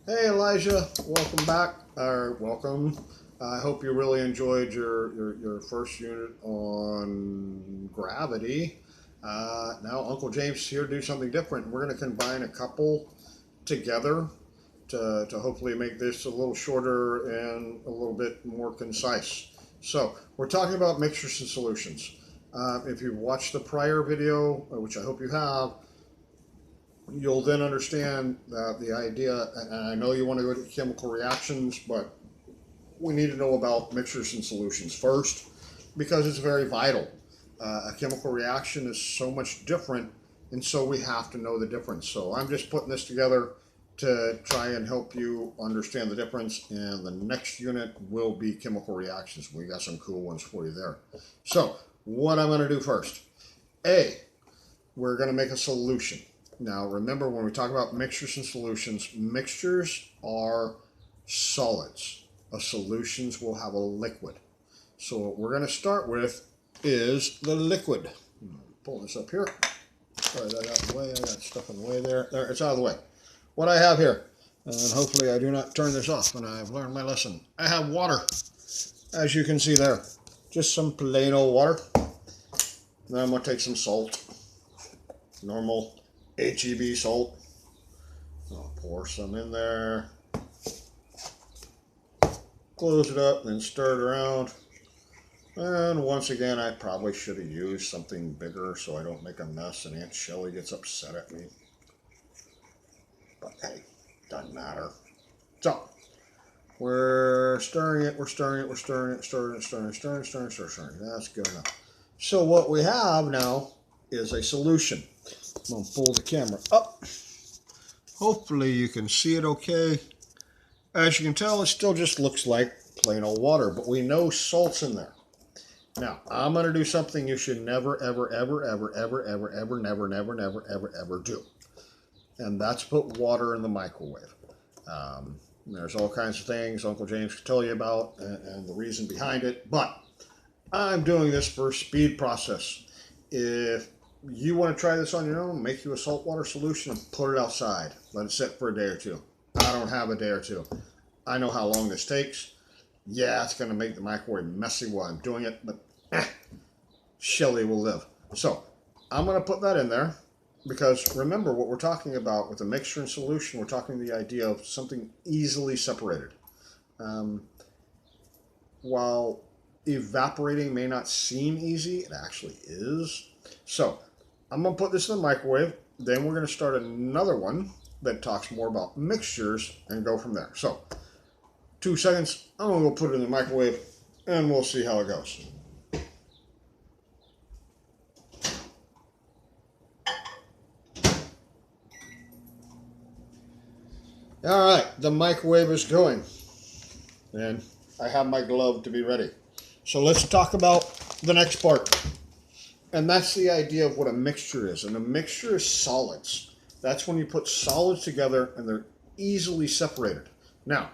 Hey Elijah, welcome back, or welcome. I hope you really enjoyed your first unit on gravity. Now Uncle James here to do something different. We're going to combine a couple together to hopefully make this a little shorter and a little bit more concise. So we're talking about mixtures and solutions. If you've watched the prior video, which I hope you have, you'll then understand that the idea, and I know you want to go to chemical reactions, but we need to know about mixtures and solutions first because it's very vital. A chemical reaction is so much different, and so we have to know the difference. So I'm just putting this together to try and help you understand the difference, and the next unit will be chemical reactions. We got some cool ones for you there. So what I'm going to do first, we're going to make a solution. Now, remember, when we talk about mixtures and solutions, mixtures are solids. Solutions will have a liquid. So what we're going to start with is the liquid. Pull this up here. Sorry, that out of the way. I got stuff in the way there. There, it's out of the way. What I have here, and hopefully I do not turn this off when I've learned my lesson. I have water, as you can see there. Just some plain old water. Then I'm going to take some salt. Normal HEB salt. I'll pour some in there. Close it up, then stir it around. And once again, I probably should have used something bigger so I don't make a mess and Aunt Shelly gets upset at me. But hey, doesn't matter. So, we're stirring it, we're stirring it, we're stirring it, stirring. That's good enough. So what we have now is a solution. I'm going to pull the camera up. Hopefully you can see it okay. As you can tell, it still just looks like plain old water, but we know salt's in there. Now, I'm going to do something you should never, ever, ever, ever, ever, ever, ever, never, never, never, ever, ever do. And that's put water in the microwave. There's all kinds of things Uncle James can tell you about and the reason behind it, but I'm doing this for speed process. If you want to try this on your own, make you a saltwater solution and put it outside. Let it sit for a day or two. I don't have a day or two. I know how long this takes. Yeah, it's going to make the microwave messy while I'm doing it, but Shelly will live. So I'm going to put that in there because remember what we're talking about with a mixture and solution. We're talking the idea of something easily separated. While evaporating may not seem easy, it actually is. So I'm going to put this in the microwave. Then we're going to start another one that talks more about mixtures and go from there. So 2 seconds, I'm going to go put it in the microwave and we'll see how it goes. All right, the microwave is going and I have my glove to be ready. So let's talk about the next part. And that's the idea of what a mixture is. And a mixture is solids. That's when you put solids together and they're easily separated. Now,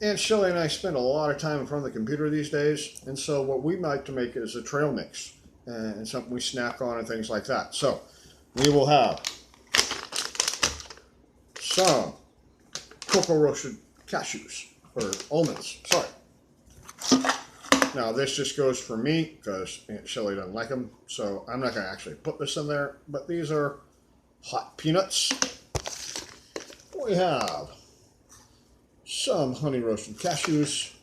Aunt Shelly and I spend a lot of time in front of the computer these days. And so what we like to make is a trail mix. And something we snack on and things like that. So we will have some cocoa roasted cashews. Or almonds, sorry. Now this just goes for me because Aunt Shelly doesn't like them, so I'm not going to actually put this in there, but these are hot peanuts. We have some honey roasted cashews,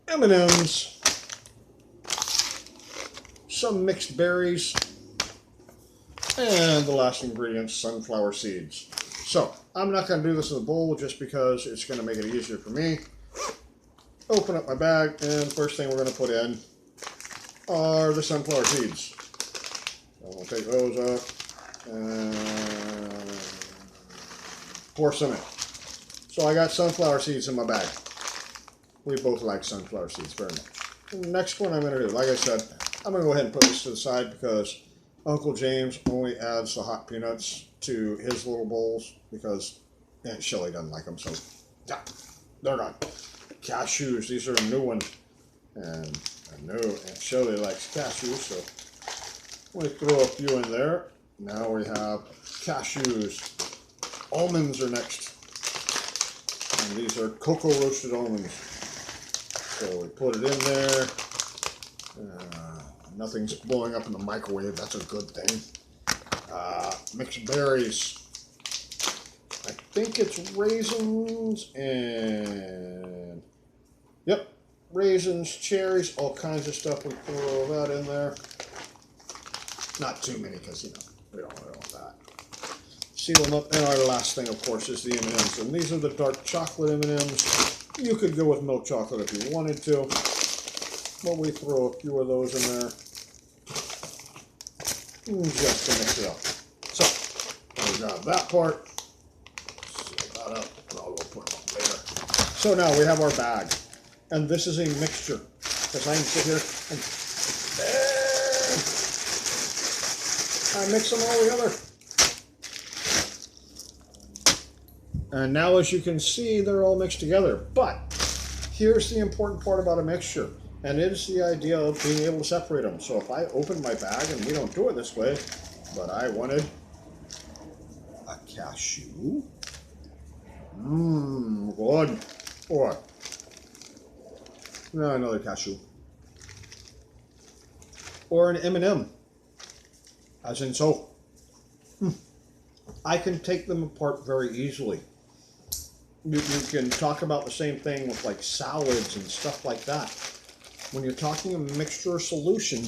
M&Ms, some mixed berries, and the last ingredient, sunflower seeds. So I'm not going to do this in a bowl just because it's going to make it easier for me. Open up my bag, and first thing we're going to put in are the sunflower seeds. So we'll take those up and pour some in. So I got sunflower seeds in my bag. We both like sunflower seeds very much. The next one I'm going to do, like I said, I'm going to go ahead and put this to the side because Uncle James only adds the hot peanuts to his little bowls because Aunt Shelly doesn't like them, so yeah, they're gone. Cashews, these are a new one, and I know Aunt Shelly likes cashews, so we throw a few in there. Now we have cashews. almonds are next. And these are cocoa roasted almonds. So we put it in there. Nothing's blowing up in the microwave. That's a good thing. Mixed berries. I think it's raisins and... Yep. Raisins, cherries, all kinds of stuff. We throw that in there. Not too many because, you know, we don't really want that. Seal them up. And our last thing, of course, is the M&Ms. And these are the dark chocolate M&Ms. You could go with milk chocolate if you wanted to. But we throw a few of those in there. Just to mix it up. So, we got that part. Seal that up. I'll go put it on later. So now we have our bag. And this is a mixture. Because I can sit here and I mix them all together. And now, as you can see, they're all mixed together. But here's the important part about a mixture. And it is the idea of being able to separate them. So if I open my bag, and we don't do it this way, but I wanted a cashew. Good. Or another cashew. Or an M&M. As in so. I can take them apart very easily. You can talk about the same thing with like salads and stuff like that. When you're talking a mixture or solution,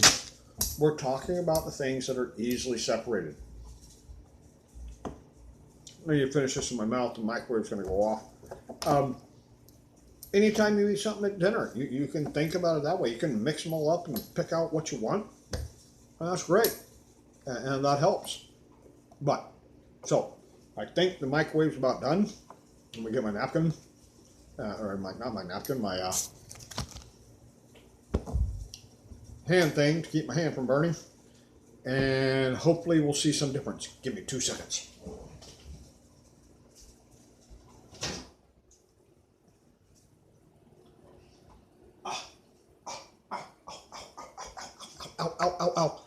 we're talking about the things that are easily separated. Let me finish this in my mouth, the microwave's going to go off. Anytime you eat something at dinner, you can think about it that way. You can mix them all up and pick out what you want. And that's great. And that helps. But, so, I think the microwave's about done. Let me get my napkin. Not my napkin, my hand thing to keep my hand from burning. And hopefully we'll see some difference. Give me 2 seconds. Ow.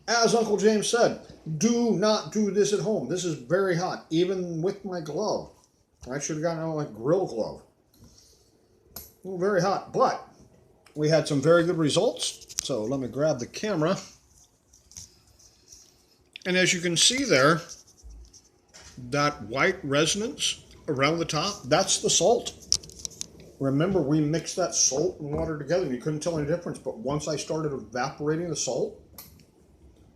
As Uncle James said, do not do this at home. This is very hot, even with my glove. I should have gotten out my grill glove. Very hot, but we had some very good results. So let me grab the camera. And as you can see there, that white resonance around the top, that's the salt. Remember, we mixed that salt and water together and you couldn't tell any difference. But once I started evaporating the salt,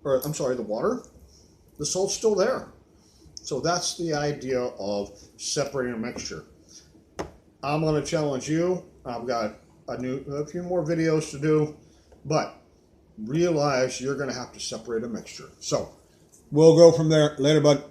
or I'm sorry, the water, the salt's still there. So that's the idea of separating a mixture. I'm going to challenge you. I've got a few more videos to do, but realize you're going to have to separate a mixture. So we'll go from there. Later, bud.